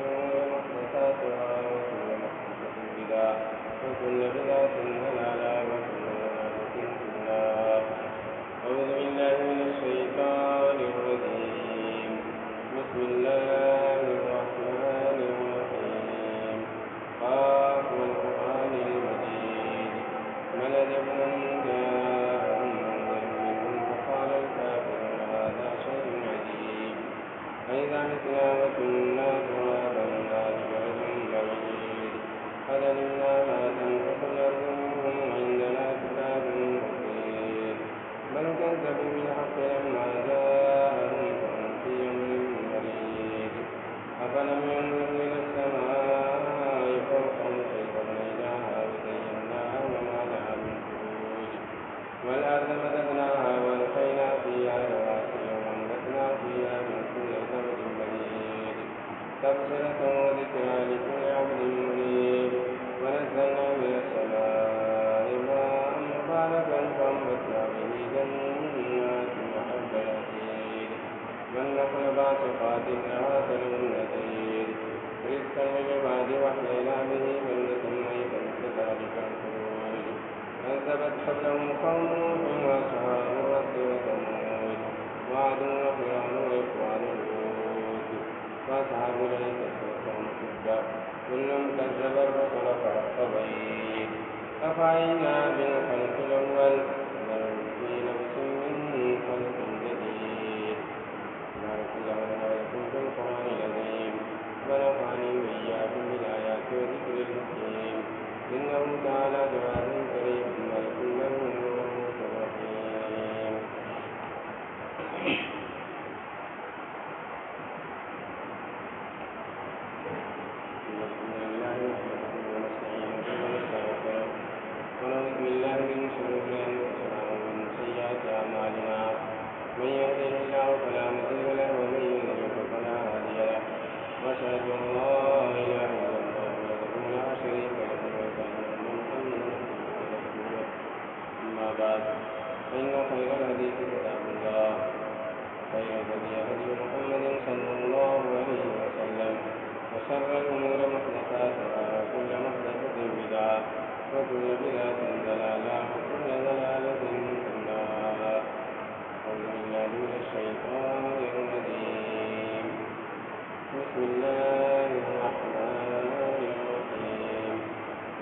الأمور محدثاتها وكل محدثة بدعة وكل بدعة ضلالة وكل ضلالة في النار. أعوذ بالله من الشيطان الرجيم. بسم الله الرحمن الرحيم. قاف والقرآن المجيد. بل عجبوا أن جاءهم منذر منهم فقال الكافرون هذا شيء عجيب أإذا متنا وكنا ترابا ذلك رجل بعيد قد علمنا ما تنقص الأرض منهم وعندنا كتاب مبين بل كذبوا بالحق لما جاءهم فهم في أمر مريج أفلم ينظروا إلى السماء فوقهم كيف بنيناها وزيناها وما لها من فروج والأرض مددناها وألقينا فيها رواسي وأنبتنا فيها من كل زوج بهيج تبصرة وذكرى لكل عبد منيب ونزلنا من السماء ماء مباركا فأنبتنا به جنات وحب الحصيد والنخل باسقات لها طلع نضيد رزقا للعباد وأحيينا به بلدة ميتا كذلك الخروج كذبت قبلهم قوم نوح وأصحاب الرس وثمود وعاد وفرعون وإخوان لوط وأصحاب الأيكة وقوم تبع كل كذب الرسل فأصطبيت أفعينا بالخلق الأول بل في نفس من خلق جديد. بارك الله لنا ولكم في القرآن العظيم ونفعني وإياكم بالآيات وذكر الحكيم إنه تعالى جواد كريم ملك له رؤوف رحيم. ونعوذ بالله من شرور أنفسنا ومن سيئات أعمالنا من يهده الله فلا مضل له ومن يضلل فلا هادي له وأشهد أن لا إله إلا الله وحده لا شريك له وأشهد أن محمدا عبده ورسوله. أما بعد فإن خير الحديث كتاب الله وخير الهدي هدي محمد صلى الله عليه وسلم وشر الأمور محدثاتها وكل محدثة بدعة وكل بدعة ضلالة وكل ضلالة في النار. أعوذ بالله من الشيطان الرجيم. بسم الله الرحمن الرحيم.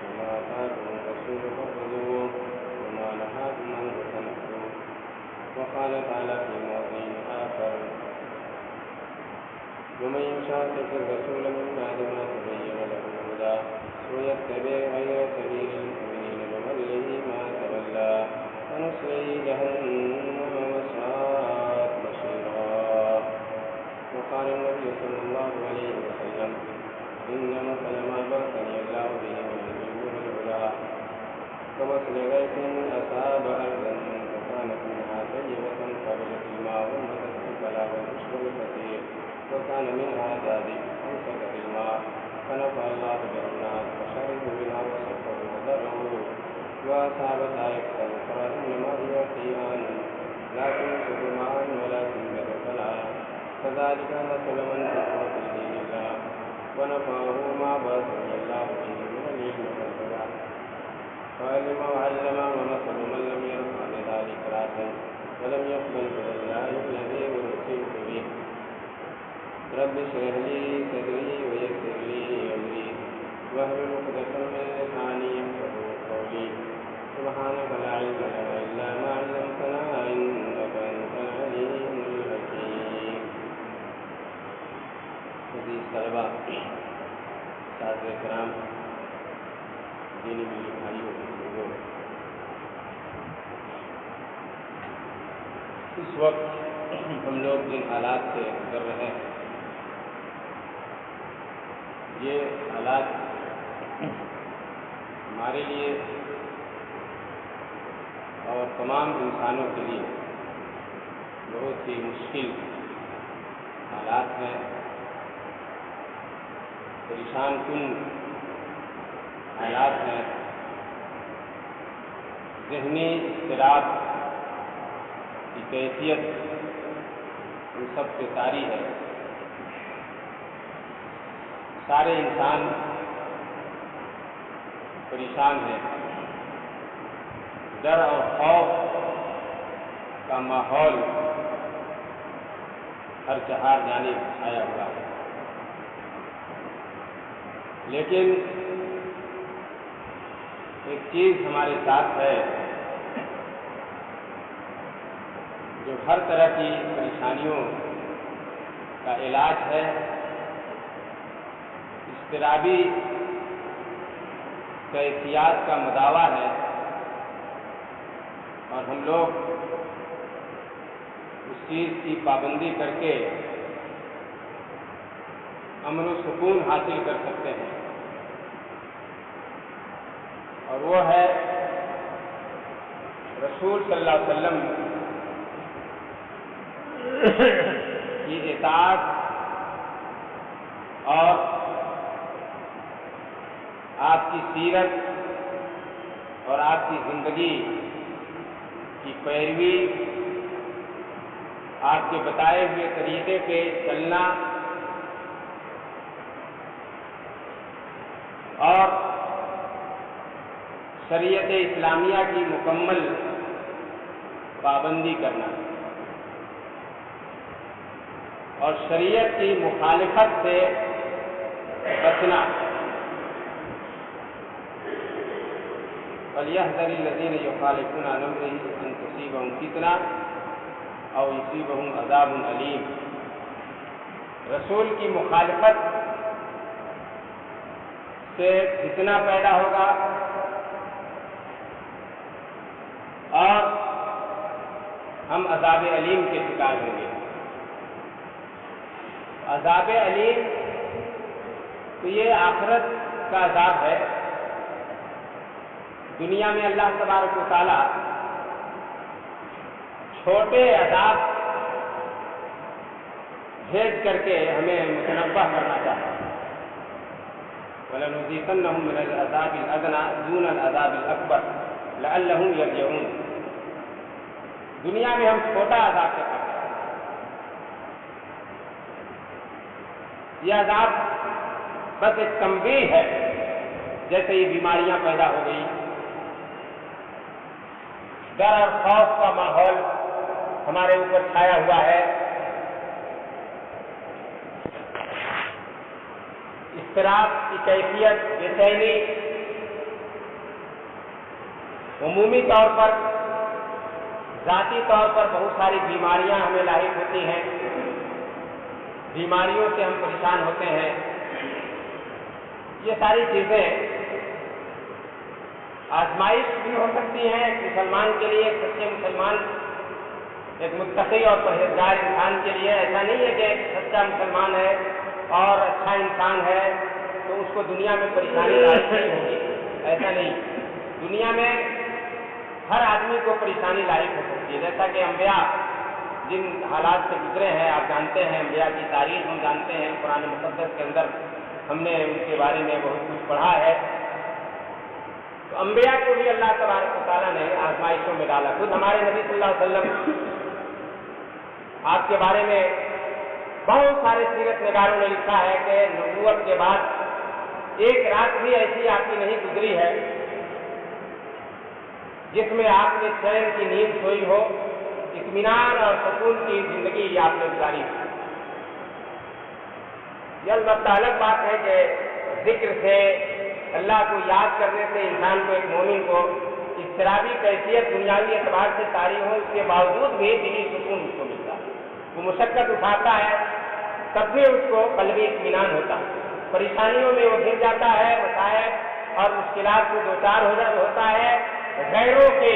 وما آتاكم الرسول فخذوه وما نهاكم عنه فانتهوا. وقال تعالى في موضع آخر ومن يشاقق الرسول من بعد ما تبين له الهدى ويتبع غير سبيل المؤمنين نوله ما تولى ونصله جهنم وساءت مصيرا. وقال النبي صلى الله عليه وسلم إن مثل ما بعثني الله به من العلم والهدى كمثل غيث أصاب أرضا فكانت منها طيبة قبلت الماء وانبتت الفلا والعشب الكثير وكان منها جاذب أمسكت الماء فنفع الله بها الناس فشربوا منها وصفوا وزرعوا وأصابت آية أخرى إنما هي قيان لا تنفق معا ولا تنبت فلا كذلك مثل من كفر في دين الله ونفعه ما بعثني الله به من العلم والهدى فعلم وعلم ومثل من لم يرفع بذلك راسا ولم يقبل من الله الذي أرسلت به. رب اشرح لي صدري ويسر لي أمري واحلل عقدة من لساني يفقهوا قولي. سبحانك لا علم لنا إلا ما علمتنا إنك أنت العليم الحكيم. عزیز طلبہ، اساتذہ کرام، دینی میرے بھائیوں بزرگوں، اس وقت ہم لوگ جن حالات سے گزر رہے ہیں یہ حالات ہمارے لیے اور تمام انسانوں کے لیے بہت ہی مشکل حالات ہیں، پریشان کن حالات ہیں، ذہنی اضطراب کی کیفیت ان سب سے طاری ہے۔ سارے انسان پریشان ہیں، ڈر اور خوف کا ماحول ہر چہار جانب چھایا ہوا ہے، لیکن ایک چیز ہمارے ساتھ ہے جو ہر طرح کی پریشانیوں کا علاج ہے، اضطرابی کیفیات کا مداوا ہے، اور ہم لوگ اس چیز کی پابندی کر کے امن و سکون حاصل کر سکتے ہیں، اور وہ ہے رسول صلی اللہ علیہ وسلم کی اطاعت اور آپ کی سیرت اور آپ کی زندگی کی پیروی، آپ کے بتائے ہوئے طریقے پہ چلنا، اور شریعت اسلامیہ کی مکمل پابندی کرنا، اور شریعت کی مخالفت سے بچنا۔ فَلْيَحْذَرِ الَّذِينَ يُخَالِفُونَ عَنْ أَمْرِهِ أَن تُصِيبَهُمْ فِتْنَةٌ أَوْ يُصِيبَهُمْ عَذَابٌ أَلِيمٌ۔ رسول کی مخالفت سے فتنہ پیدا ہوگا اور ہم عذاب علیم کے شکار ہوں گے۔ عذاب علیم تو یہ آخرت کا عذاب ہے۔ دنیا میں اللہ تبارک و تعالیٰ چھوٹے عذاب بھیج کر کے ہمیں متنبہ کرنا چاہتا ہے۔ وَلَنُذِيقَنَّهُم مِّنَ الْعَذَابِ الْأَدْنَىٰ دُونَ الْعَذَابِ الْأَكْبَرِ لَعَلَّهُمْ يَرْجِعُونَ۔ دنیا میں ہم چھوٹا عذاب کرتے ہیں، یہ عذاب بس ایک تنبیہ ہے، جیسے یہ بیماریاں پیدا ہو گئی، ڈر اور خوف کا ماحول ہمارے اوپر چھایا ہوا ہے، اضطراب کی کیفیت، بے چینی، عمومی طور پر ذاتی طور پر بہت ساری بیماریاں ہمیں لاحق ہوتی ہیں، بیماریوں سے ہم پریشان ہوتے ہیں۔ یہ ساری چیزیں آزمائش بھی ہو سکتی ہیں ایک مسلمان کے لیے، ایک سچے مسلمان، ایک متقی اور پرہیزگار انسان کے لیے۔ ایسا نہیں ہے کہ ایک سچا مسلمان ہے اور اچھا انسان ہے تو اس کو دنیا میں پریشانی لاحق نہیں ہوگی، ایسا نہیں۔ دنیا میں ہر آدمی کو پریشانی لاحق ہو سکتی ہے، جیسا کہ انبیاء جن حالات سے گزرے ہیں آپ جانتے ہیں، انبیاء کی تاریخ ہم جانتے ہیں، قرآن مقدس کے اندر ہم نے ان کے بارے میں بہت کچھ پڑھا ہے۔ تو انبیاء کو بھی اللہ تبارک و تعالیٰ نے آزمائشوں میں ڈالا۔ خود ہمارے نبی صلی اللہ علیہ وسلم، آپ کے بارے میں بہت سارے سیرت نگاروں نے لکھا ہے کہ نبوت کے بعد ایک رات بھی ایسی آپ کی نہیں گزری ہے جس میں آپ نے چین کی نیند سوئی ہو، اطمینان اور سکون کی زندگی آپ نے گزاری۔ یہ البتہ الگ بات ہے کہ ذکر سے، اللہ کو یاد کرنے سے انسان کو، ایک مومن کو اضطرابی کیفیت دنیاوی اعتبار سے طاری ہو، اس کے باوجود بھی دلی سکون اس کو ملتا ہے۔ وہ مشقت اٹھاتا ہے تب بھی اس کو قلبی اطمینان ہوتا ہے، پریشانیوں میں وہ گر جاتا ہے، مصائب اور مشکلات کو دوچار ہوتا ہے، غیروں کے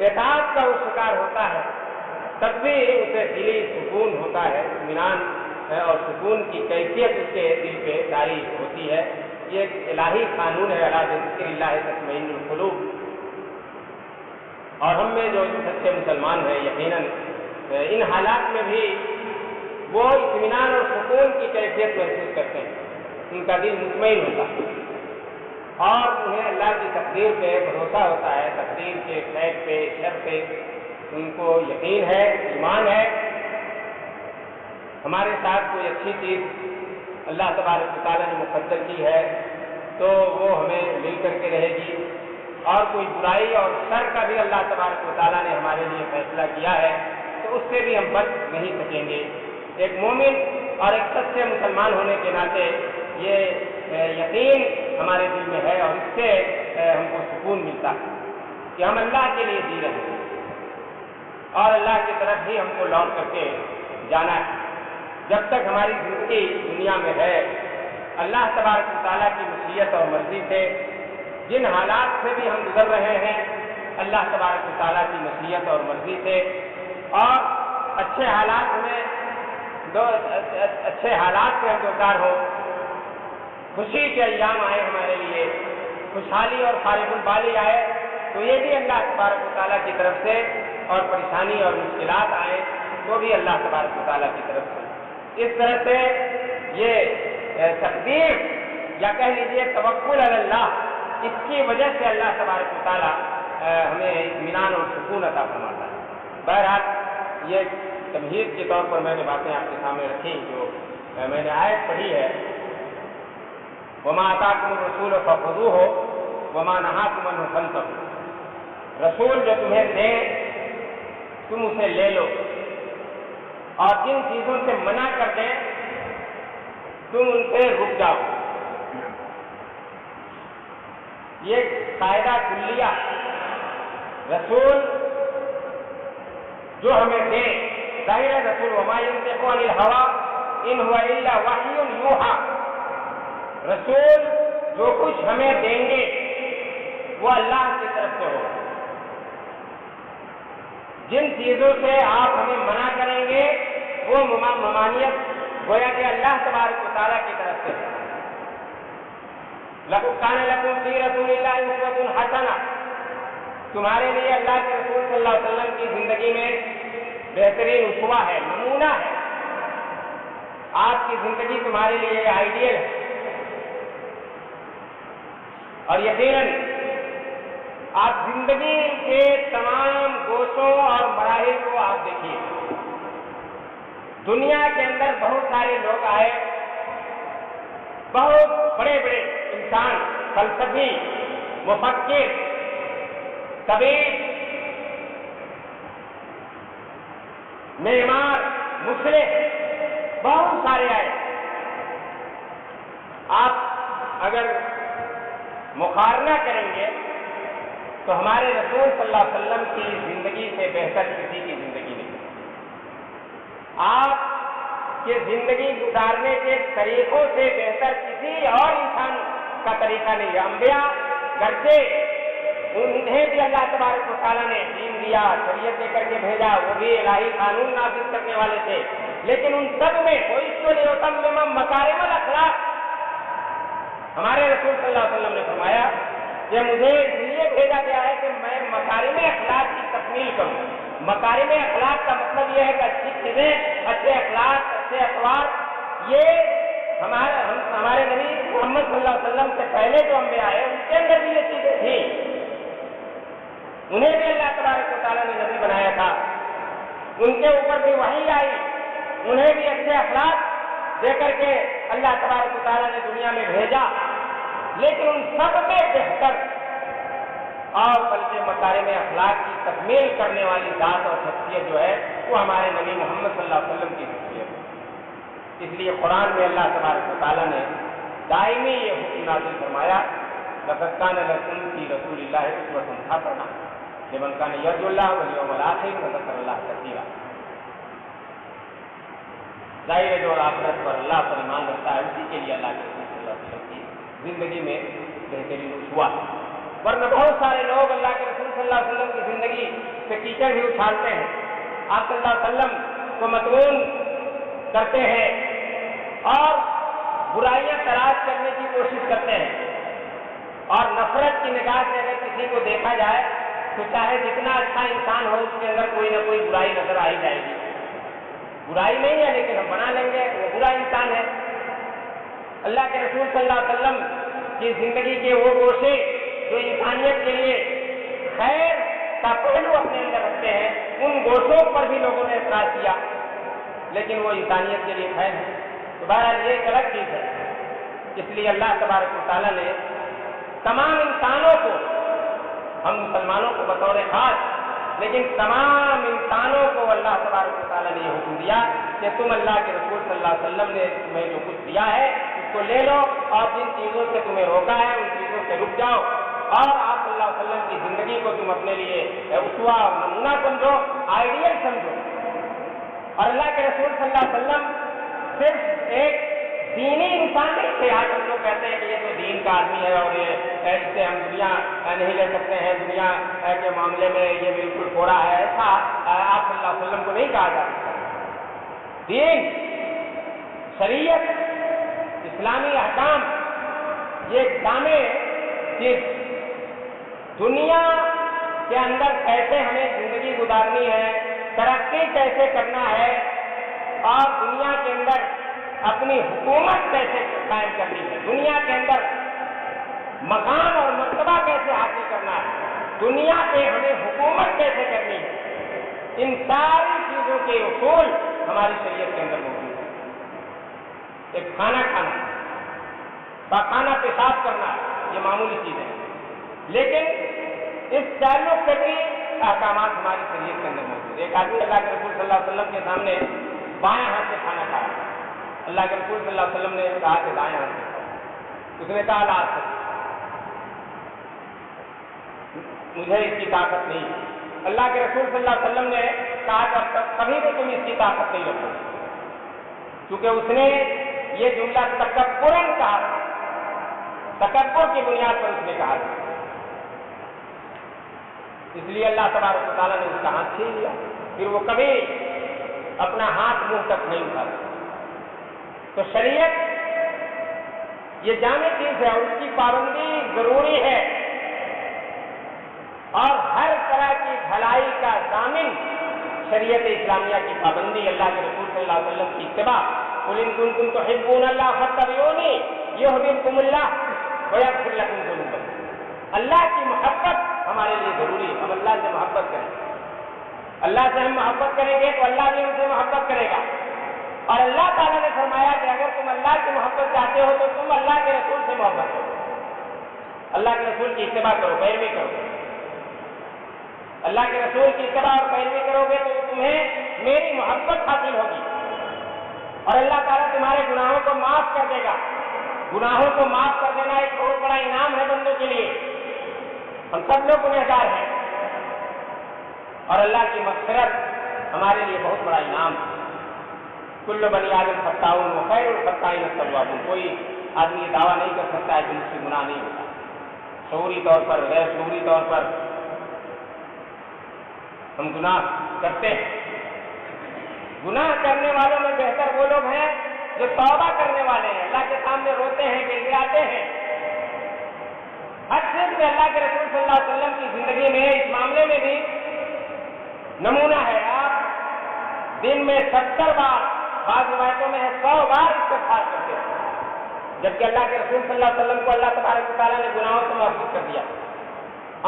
اطاعت کا وہ شکار ہوتا ہے، تب بھی اسے دلی سکون ہوتا ہے، اطمینان اور سکون کی کیفیت اس کے دل پہ جاری ہوتی ہے۔ یہ ایک الہی قانون ہے، الا بذکر اللہ تطمئن القلوب۔ اور ہم میں جو سچے مسلمان ہیں یقیناً ان حالات میں بھی وہ اطمینان اور سکون کی کیفیت محسوس کرتے ہیں، ان کا دل مطمئن ہوتا ہے اور انہیں اللہ کی تقدیر پہ بھروسہ ہوتا ہے، تقدیر کے خیر پہ، شر پہ ان کو یقین ہے، ایمان ہے۔ ہمارے ساتھ کوئی اچھی چیز اللہ تبارک و تعالیٰ نے مقدر کی ہے تو وہ ہمیں مل کر کے رہے گی، اور کوئی برائی اور شر کا بھی اللہ تبارک و تعالیٰ نے ہمارے لیے فیصلہ کیا ہے تو اس سے بھی ہم بچ نہیں سکیں گے۔ ایک مومن اور ایک سچے مسلمان ہونے کے ناطے یہ یقین ہمارے دل میں ہے، اور اس سے ہم کو سکون ملتا ہے کہ ہم اللہ کے لیے جی رہے ہیں اور اللہ کی طرف ہی ہم کو لوٹ کر کے جانا ہے۔ جب تک ہماری زندگی دنیا میں ہے، اللہ تبارک و تعالیٰ کی مشیت اور مرضی سے جن حالات سے بھی ہم گزر رہے ہیں، اللہ تبارک و تعالیٰ کی مشیت اور مرضی سے، اور اچھے حالات سے ہم دوچار ہوں، خوشی کے ایام آئے ہمارے لیے، خوشحالی اور فارغ البالی آئے تو یہ بھی اللہ تبارک و تعالیٰ کی طرف سے، اور پریشانی اور مشکلات آئے تو بھی اللہ تبارک و تعالیٰ کی طرف سے۔ اس طرح سے یہ تقدیر یا کہہ لیجیے توکل علی اللہ، اس کی وجہ سے اللہ تبارک و تعالیٰ ہمیں اطمینان اور سکون عطا فرماتا ہے۔ بہرحال یہ تمہید کے طور پر میں نے باتیں آپ کے سامنے رکھی جو میں نے آیت پڑھی ہے، وما آتاکم الرسول فخذوہ وما نہاکم عنہ فانتہوا، رسول جو تمہیں دے تم اسے لے لو، اور جن چیزوں سے منع کر دیں تم ان سے رک جاؤ۔ یہ قاعدہ کلیہ رسول جو ہمیں دے، ظاہر ہے رسول وما ينطق عن الهوى ان هو الا وحی یوحی، رسول جو کچھ ہمیں دیں گے وہ اللہ کی طرف سے ہوگا، جن چیزوں سے آپ ہمیں منع کریں گے وہ ممانعت گویا کہ اللہ تبارک و تعالیٰ کی طرف سے ہے۔ لَقَدْ كَانَ لَكُمْ فِي رَسُولِ اللَّهِ أُسْوَةٌ حَسَنَةٌ، تمہارے لیے اللہ کے رسول صلی اللہ علیہ وسلم کی زندگی میں بہترین اسوہ ہے، نمونہ ہے، آپ کی زندگی تمہارے لیے آئیڈیل ہے، اور یقیناً آپ زندگی کے تمام گوشوں اور مراحل کو آپ دیکھیے، دنیا کے اندر بہت سارے لوگ آئے، بہت بڑے بڑے انسان، فلسفی، مفکر، طبیب، معمار، مصلح، بہت سارے آئے۔ آپ اگر مقارنہ کریں گے تو ہمارے رسول صلی اللہ علیہ وسلم کی زندگی سے بہتر کسی کی زندگی نہیں، آپ کے زندگی گزارنے کے طریقوں سے بہتر کسی اور انسان کا طریقہ نہیں ہے۔ انبیاء گرچہ انہیں بھی اللہ تبارک و تعالیٰ نے دین دیا، شریعت دے کر کے بھیجا، وہ بھی الہی قانون نافذ کرنے والے تھے، لیکن ان سب میں مکارم الاخلاق، ہمارے رسول صلی اللہ علیہ وسلم نے فرمایا کہ مجھے اس لیے بھیجا گیا ہے کہ میں مکارم اخلاق کی تکمیل کروں۔ مکارم اخلاق کا مطلب یہ ہے کہ اچھی چیزیں، اچھے اخلاق، اچھے اخبار، یہ ہمارے نبی محمد صلی اللہ علیہ وسلم سے پہلے جو انبیاء آئے ان کے اندر بھی یہ چیزیں تھیں، انہیں بھی اللہ تبارک و تعالیٰ نے نبی بنایا تھا، ان کے اوپر بھی وحی آئی، انہیں بھی اچھے اخلاق دے کر کے اللہ تبارک و تعالیٰ نے دنیا میں بھیجا، لیکن ان سب میں بہتر اور بلکہ مکارم اخلاق کی تکمیل کرنے والی ذات اور شخصیت جو ہے وہ ہمارے نبی محمد صلی اللہ علیہ وسلم کی شخصیت ہے۔ اس لیے قرآن میں اللہ تبارک و تعالیٰ نے دائمی یہ حکم نازل فرمایا، لَقَدْ كَانَ لَكُمْ فِي رَسُولِ اللَّهِ أُسْوَةٌ حَسَنَةٌ لِمَنْ كَانَ يَرْجُو اللَّهَ وَالْيَوْمَ الْآخِرَ وَذَكَرَ اللَّهَ كَثِيرًا۔ ظاہر ہے جو آخرت پر اللہ پر ایمان رکھتا ہے اسی کے لیے اللہ کے رسول صلی اللہ علیہ وسلم کی زندگی میں بہترین اسوہ ہے، ورنہ بہت سارے لوگ اللہ کے رسول صلی اللہ علیہ وسلم کی زندگی سے کیچڑ بھی اچھالتے ہیں، آپ صلی اللہ علیہ وسلم کو مطمئن کرتے ہیں اور برائیاں تلاش کرنے کی کوشش کرتے ہیں، اور نفرت کی نگاہ سے اگر کسی کو دیکھا جائے تو چاہے جتنا اچھا انسان ہو اس کے اندر کوئی نہ کوئی برائی نظر آ ہی جائے گی۔ برائی نہیں ہے لیکن ہم بنا لیں گے وہ برا انسان ہے۔ اللہ کے رسول صلی اللہ علیہ وسلم کی زندگی کے وہ گوشے جو انسانیت کے لیے خیر کا پہلو اپنے اندر رکھتے ہیں، ان گوشوں پر بھی لوگوں نے اعتراض کیا، لیکن وہ انسانیت کے لیے خیر ہے۔ تو بہرحال یہ ایک الگ چیز ہے. اس لیے اللہ تبارک و تعالیٰ نے تمام انسانوں کو، ہم مسلمانوں کو بطور خاص، لیکن تمام انسانوں کو اللہ تبارک و تعالیٰ نے یہ حکم دیا کہ تم اللہ کے رسول صلی اللہ علیہ وسلم نے تمہیں جو کچھ دیا ہے اس کو لے لو، اور جن چیزوں سے تمہیں روکا ہے ان چیزوں سے رک جاؤ، اور آپ صلی اللہ علیہ وسلم کی زندگی کو تم اپنے لیے اسوہ اور نمونہ سمجھو، آئیڈیل سمجھو. اور اللہ کے رسول صلی اللہ علیہ وسلم صرف ایک دینی انسان نہیں تھے. آج ہم لوگ کہتے ہیں کہ یہ تو دین کا آدمی ہے اور یہ اس سے ہم دنیا نہیں لے سکتے ہیں، دنیا کے معاملے میں یہ بالکل تھوڑا ہے. ایسا آپ صلی اللہ علیہ وسلم کو نہیں کہا جا سکتا. دین، شریعت، اسلامی احکام یہ جامع چیز دنیا کے اندر کیسے ہمیں زندگی گزارنی ہے، ترقی کیسے کرنا ہے، اور دنیا کے اندر اپنی حکومت کیسے قائم کرنی ہے، دنیا کے اندر مقام اور مرتبہ کیسے حاصل کرنا ہے، دنیا پہ ہمیں حکومت کیسے کرنی ہے، ان ساری چیزوں کے اصول ہماری شریعت کے اندر موجود ہے. ایک کھانا کھانا، باکھانا پیشاب کرنا، یہ معمولی چیز ہے، لیکن اس تعلق سے بھی احکامات ہماری شریعت کے اندر موجود ہے. ایک آدمی اللہ کے رسول صلی اللہ علیہ وسلم کے سامنے بائیں ہاتھ سے کھانا کھایا. اللہ کے رسول صلی اللہ علیہ وسلم نے کہا کہ دائیں ہاتھ سے. اس نے کہا لا مجھے اس کی طاقت نہیں. اللہ کے رسول صلی اللہ علیہ وسلم نے کہا کہ کبھی بھی تم اس کی طاقت نہیں رکھو، کیونکہ اس نے یہ جملہ تکبراً کہا تھا، تکبر کی بنیاد پر اس نے کہا تھا. اس لیے اللہ تبارک و تعالیٰ نے اس کا ہاتھ چھین لیا، پھر وہ کبھی اپنا ہاتھ منہ تک نہیں اٹھاتا. تو شریعت یہ جامع چیز ہے اور اس کی پابندی ضروری ہے، اور ہر طرح کی بھلائی کا ضامن شریعت اسلامیہ کی پابندی، اللہ کے رسول صلی اللہ علیہ وسلم کی اتباع. قل ان کنتم تحبون اللہ فاتبعونی یحببکم اللہ ویغفر لکم ذنوبکم. اللہ کی محبت ہمارے لیے ضروری ہے. ہم اللہ سے محبت کریں، اللہ سے ہم محبت کریں گے تو اللہ بھی ہم سے محبت کرے گا. اور اللہ تعالیٰ نے فرمایا کہ اگر تم اللہ کی محبت چاہتے ہو تو تم اللہ کے رسول سے محبت کرو، اللہ کے رسول کی اتباع کرو، پیروی کرو. اللہ کے رسول کی اتباع اور پیروی کرو گے تو تمہیں میری محبت حاصل ہوگی، اور اللہ تعالیٰ تمہارے گناہوں کو معاف کر دے گا. گناہوں کو معاف کر دینا ایک بہت بڑا انعام ہے بندوں کے لیے. ہم سب لوگ گنہگار ہیں، اور اللہ کی مغفرت ہمارے لیے بہت بڑا انعام ہے. کل بنی آدم خطاؤن وخیر الخطائین التوابون. کوئی آدمی یہ دعویٰ نہیں کر سکتا ہے کہ مجھ سے گناہ نہیں ہوتا. شعوری طور پر، غیر شعوری طور پر ہم گناہ کرتے ہیں. گناہ کرنے والوں میں بہتر وہ لوگ ہیں جو توبہ کرنے والے ہیں، اللہ کے سامنے روتے ہیں، گڑگڑاتے ہیں. ہر چیز میں اللہ کے رسول صلی اللہ علیہ وسلم کی زندگی میں اس معاملے میں بھی نمونہ ہے. آپ دن میں 70 بار، بعض روایتوں میں ہے 100 بار استغفار کرتے ہیں، جبکہ اللہ کے رسول صلی اللہ علیہ وسلم کو اللہ تبارک و تعالیٰ نے گناہوں سے محفوظ کر دیا.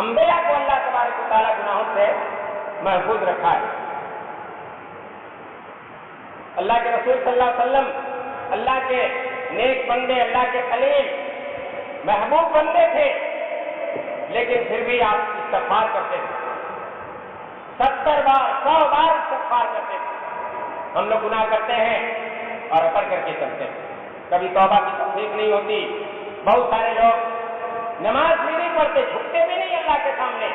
انبیاء کو اللہ تبارک و تعالیٰ گناہوں سے محفوظ رکھا ہے. اللہ کے رسول صلی اللہ علیہ وسلم اللہ کے نیک بندے، اللہ کے خلیل، محبوب بندے تھے، لیکن پھر بھی آپ استغفار کرتے تھے. 70 بار، 100 بار استغفار کرتے تھے. ہم لوگ گناہ کرتے ہیں اور اکڑ کر کے چلتے ہیں، کبھی توبہ کی توفیق نہیں ہوتی. بہت سارے لوگ نماز بھی نہیں پڑھتے، جھکتے بھی نہیں اللہ کے سامنے،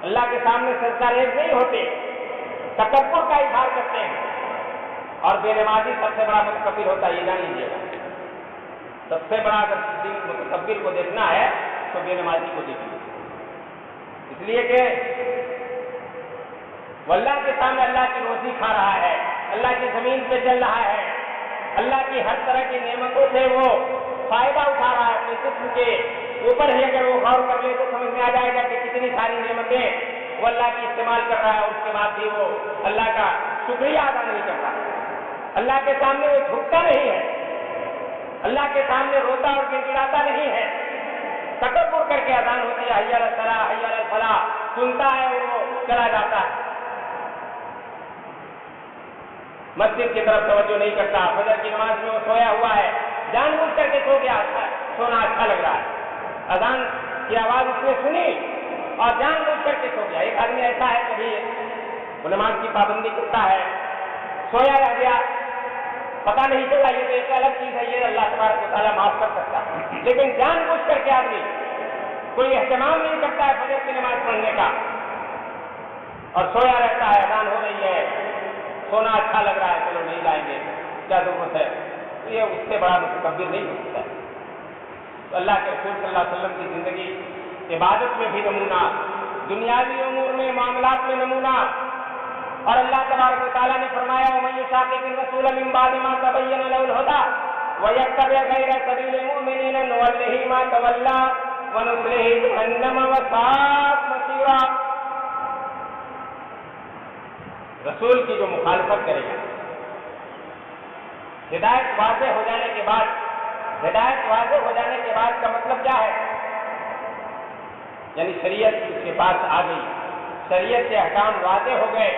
اللہ کے سامنے سجدہ ریز نہیں ہوتے، تکبر کا اظہار کرتے ہیں. اور بے نمازی سب سے بڑا متکبر ہوتا ہے، یہ جان لیجیے گا. سب سے بڑا اگر کسی متکبر کو دیکھنا ہے تو بے نمازی کو دیکھیے، اس لیے کہ وہ اللہ کے سامنے اللہ کی روزی کھا رہا ہے، اللہ کی زمین پہ چل رہا ہے، اللہ کی ہر طرح کی نعمتوں سے وہ فائدہ اٹھا رہا ہے. اپنے جسم کے اوپر ہی اگر وہ غور کر لے تو سمجھ میں آ جائے گا کہ کتنی ساری نعمتیں وہ اللہ کی استعمال کر رہا ہے، اس کے بعد بھی وہ اللہ کا شکریہ ادا نہیں کرتا. اللہ کے سامنے وہ جھکتا نہیں ہے، اللہ کے سامنے روتا اور گڑگڑاتا نہیں ہے. تکبر کر کے اذان ہوتی ہے، حی علی الصلاۃ حی علی الفلاح، سنتا ہے اور وہ چلا جاتا ہے. مسجد کی طرف توجہ نہیں کرتا، فجر کی نماز میں وہ سویا ہوا ہے، جان بوجھ کر کے سو گیا، سونا اچھا لگ رہا ہے، اذان کی آواز اس نے سنی اور جان بوجھ کر کے سو گیا۔ ایک آدمی ایسا ہے کبھی وہ نماز کی پابندی کرتا ہے، سویا رہ گیا، پتہ نہیں چلا، یہ تو ایک الگ چیز ہے، یہ اللہ تبارک و تعالیٰ معاف کر سکتا ہے، لیکن جان بوجھ کر کے آدمی کوئی اہتمام نہیں کرتا ہے فجر کی نماز پڑھنے کا اور سویا رہتا ہے، اذان ہو رہی ہے، سونا اچھا لگ رہا ہے، چلو نہیں جائیں گے، کیا ضرورت ہے، تو یہ اس سے بڑا متکبر نہیں ہو سکتا ہے۔ تو اللہ کے رسول صلی اللہ علیہ وسلم کی زندگی عبادت میں بھی نمونہ، دنیاوی امور میں، معاملات میں نمونہ، اور اللہ تبارک و تعالیٰ نے فرمایا وَمَن يُشَاقِقِ الرَّسُولَ مِن بَعْدِ مَا تَبَيَّنَ لَهُ الْهُدَىٰ وَيَتَّبِعْ غَيْرَ سَبِيلِ الْمُؤْمِنِينَ نُوَلِّهِ مَا تَوَلَّىٰ وَنُصْلِهِ جَهَنَّمَ وَسَاءَتْ مَصِيرًا۔ رسول کی جو مخالفت کرے گا، ہدایت واضح ہو جانے کے بعد، ہدایت واضح ہو جانے کے بعد کا مطلب کیا ہے؟ یعنی شریعت اس کے پاس آ گئی، شریعت کے احکام واضح ہو گئے،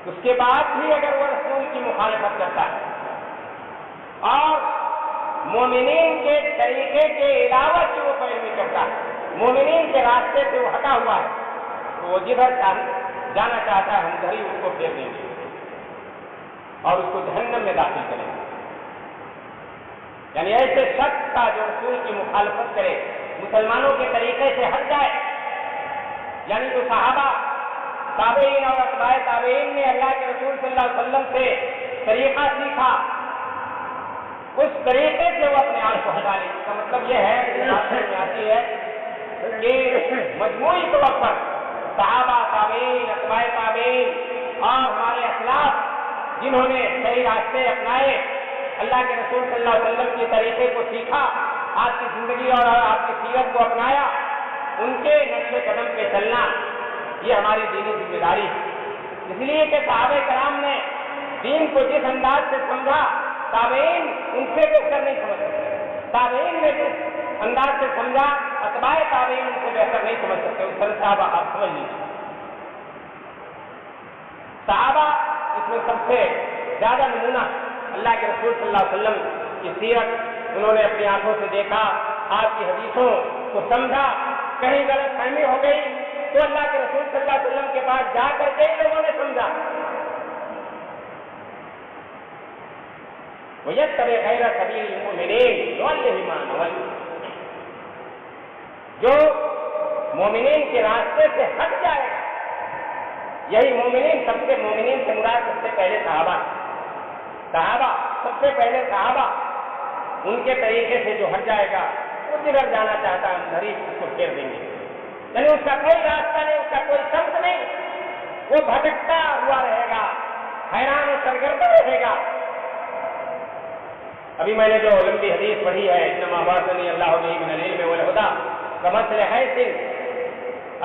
اس کے بعد بھی اگر وہ رسول کی مخالفت کرتا ہے اور مومنین کے طریقے کے علاوہ کی وہ پیروی کرتا ہے، مومنین کے راستے سے وہ ہٹا ہوا ہے، تو وہ جدھر جانا چاہتا ہے ہم ادھر ہی اس کو پھیر دیں گے اور اس کو جہنم میں داخل کریں گے۔ یعنی ایسے شخص کا جو رسول کی مخالفت کرے، مسلمانوں کے طریقے سے ہٹ جائے، یعنی جو صحابہ، تابعین اور اتباع تابعین نے اللہ کے رسول صلی اللہ علیہ وسلم سے طریقہ سیکھا، اس طریقے سے وہ اپنے آپ کو ہٹا لے۔ اس کا مطلب یہ ہے کہ بات میں آتی ہے کہ مجموعی طور پر صحابہ، تابعین، اتباع تابعین اور ہمارے اسلاف جنہوں نے صحیح راستے اپنائے، اللہ کے رسول صلی اللہ علیہ وسلم کے طریقے کو سیکھا، آپ کی زندگی اور آپ کی سیرت کو اپنایا، ان کے نقش قدم پہ چلنا یہ ہماری دینی ذمہ داری ہے۔ اس لیے کہ صحابہ کرام نے دین کو جس انداز سے سمجھا، تابعین ان سے بہتر نہیں سمجھ سکتے، تابعین نے جس انداز سے سمجھا، اتباع تابعین ان سے بہتر نہیں سمجھ سکتے۔ اس طرح صحابہ آپ سمجھ لیجیے، صحابہ اس میں سب سے زیادہ نمونہ اللہ کے رسول صلی اللہ علیہ وسلم کی سیرت، انہوں نے اپنی آنکھوں سے دیکھا، آپ کی حدیثوں کو سمجھا، کہیں غلط فہمی ہو گئی تو اللہ کے رسول صلی اللہ علیہ وسلم کے پاس جا کر کے لوگوں نے سمجھا۔ وَيَتَّبِعْ غَيْرَ سَبِيلِ الْمُؤْمِنِينَ نُوَلِّهِ مَا تَوَلَّىٰ، جو مومنین کے راستے سے ہٹ جائے گا، یہی مومنین، سب سے مومنین سے مراد سب سے پہلے صحابہ، سب سے پہلے صحابہ، ان کے طریقے سے جو ہٹ جائے گا وہ جدھر جانا چاہتا ہے ہم ادھر ہی اس کو پھیر دیں گے۔ یعنی اس کا کوئی راستہ نہیں، اس کا کوئی سمت نہیں، وہ بھٹکتا ہوا رہے گا، حیران و سرگردہ رہے گا۔ ابھی میں نے جو لمبی حدیث پڑھی ہے، انما بعثنی اللہ بہ من العلم والہدی کمثل حیث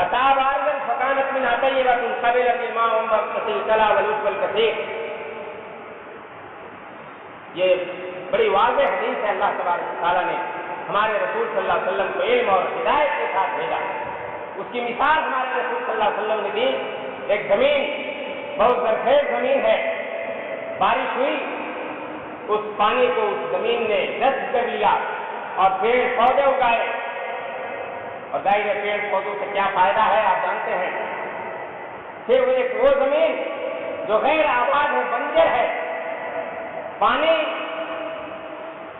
اصاب ارضا فکانت منها طیبۃ قبلت الماء وانبتت الکلى والعشب الکثیر، یہ بڑی واضح حدیث ہے۔ اللہ تبارک و تعالیٰ نے ہمارے رسول صلی اللہ علیہ وسلم کو علم اور ہدایت کے ساتھ بھیجا، اس کی مثال ہمارے رسول صلی اللہ علیہ وسلم نے دی۔ ایک زمین، بہت زرخیز زمین ہے، بارش ہوئی، اس پانی کو اس زمین نے جذب کر لیا اور پیڑ پودے اگائے، اور ظاہر ہے پیڑ پودوں سے کیا فائدہ ہے آپ جانتے ہیں۔ پھر وہ زمین جو غیر آباد ہے، بنجر ہے، پانی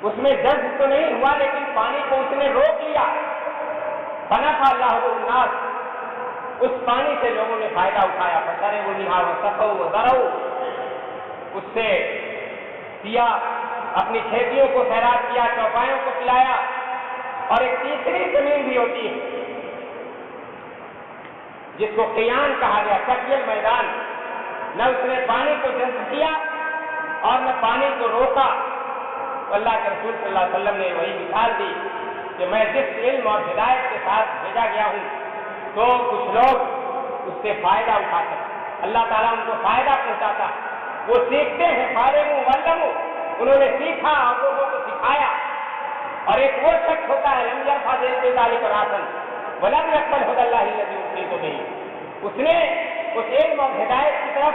اس میں جذب تو نہیں ہوا لیکن پانی کو اس نے روک لیا، فنفع اللہ الناس، اس پانی سے لوگوں نے فائدہ اٹھایا، فشربوا منها وسقوا وزرعوا، اس سے پیا، اپنی کھیتیوں کو خیرات کیا، چوپایوں کو پلایا۔ اور ایک تیسری زمین بھی ہوتی ہے جس کو قیان کہا گیا، سقیل میدان، نہ اس نے پانی کو جذب کیا اور نہ پانی کو روکا۔ اللہ کے رسول صلی اللہ علیہ وسلم نے وہی مثال دی کہ میں جس علم اور ہدایت کے ساتھ بھیجا گیا ہوں تو کچھ لوگ اس سے فائدہ اٹھاتے ہیں، اللہ تعالیٰ ان کو فائدہ پہنچاتا ہے، وہ سیکھتے ہیں، فعلموا وعلموا، انہوں نے سیکھا اور لوگوں کو سکھایا۔ اور ایک وہ شخص ہوتا ہے لم یرفع ذلک راسا ولم یقبل ھدی اللہ الذی ارسلت بہ، اس نے اس علم اور ہدایت کی طرف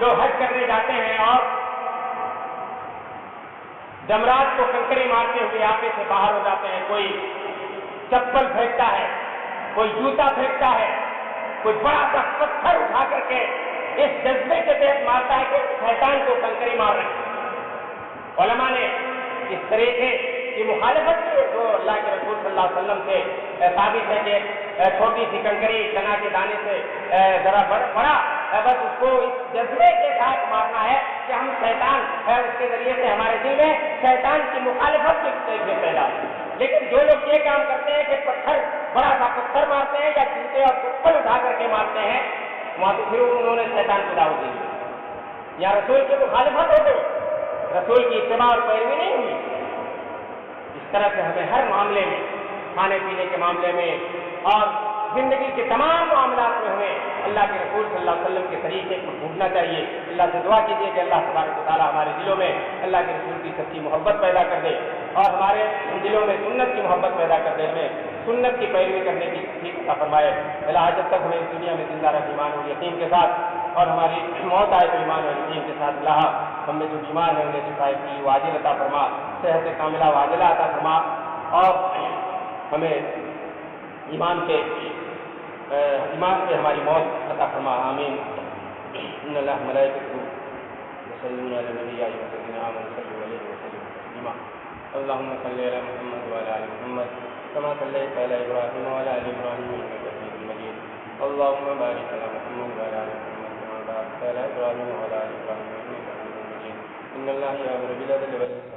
لوگ حج کرنے جاتے ہیں اور جمرات کو کنکری مارتے ہوئے آپے سے باہر ہو جاتے ہیں. کوئی چپل پھینکتا ہے, کوئی جوتا پھینکتا ہے, کوئی بڑا سا پتھر اٹھا کر کے اس جذبے کے تحت مارتا ہے کہ شیطان کو کنکری مار رہے ہیں. علماء نے اس طریقے کی مخالفت کی جو اللہ کے رسول صلی اللہ علیہ وسلم سے ثابت ہے کہ چھوٹی سی کنکری چنا کے دانے سے ذرا بڑا بس اس کو اس جذبے کے ساتھ مارنا ہے کہ ہم شیطان اس کے ذریعے سے ہمارے دل میں شیطان کی مخالفت کے پیدا. لیکن جو لوگ یہ کام کرتے ہیں کہ پتھر بڑا سا پتھر مارتے ہیں یا جوتے اور چپل اٹھا کر کے مارتے ہیں, وہاں تو پھر انہوں نے شیطان کو دعوت دی یا رسول کی مخالفت ہو گئی, رسول کی اتباع اور پیروی نہیں ہوئی. اس طرح سے ہمیں ہر معاملے میں, کھانے پینے کے معاملے میں اور زندگی کے تمام معاملات میں ہمیں اللہ کے رسول صلی اللہ علیہ وسلم کے طریقے کو ڈھونڈنا چاہیے. اللہ سے دعا کیجیے کہ اللہ تبارک و تعالیٰ ہمارے دلوں میں اللہ کے رسول کی سچی محبت پیدا کر دے اور ہمارے دلوں میں سنت کی محبت پیدا کر دے, ہمیں سنت کی پیروی کرنے کی توفیق عطا فرمائے. اللہ جب تک ہمیں اس دنیا میں زندہ رکھ ایمان اور یقین کے ساتھ اور ہماری موت آئے تو ایمان اور یقین کے ساتھ. اللہ ہم میں جو بیمار ہیں انہیں شفا کی واجل عطا فرما, صحت کاملہ واجلہ عطا فرما اور ہمیں ایمان سے ہماری موت عطا فرما. آمین. ان اللہ ملائکتہ یصلون علی النبی یا ایھا الذین آمنوا صلوا علیہ وسلموا تسلیما. اللهم صل علی محمد وعلى آل محمد كما صليت على ابراہیم وعلى آل ابراہیم انک حمید مجید. اللهم بارک علی محمد وعلى آل محمد كما باركت على ابراہیم وعلى آل ابراہیم انک حمید مجید. ان اللہ یأمر بالعدل والإحسان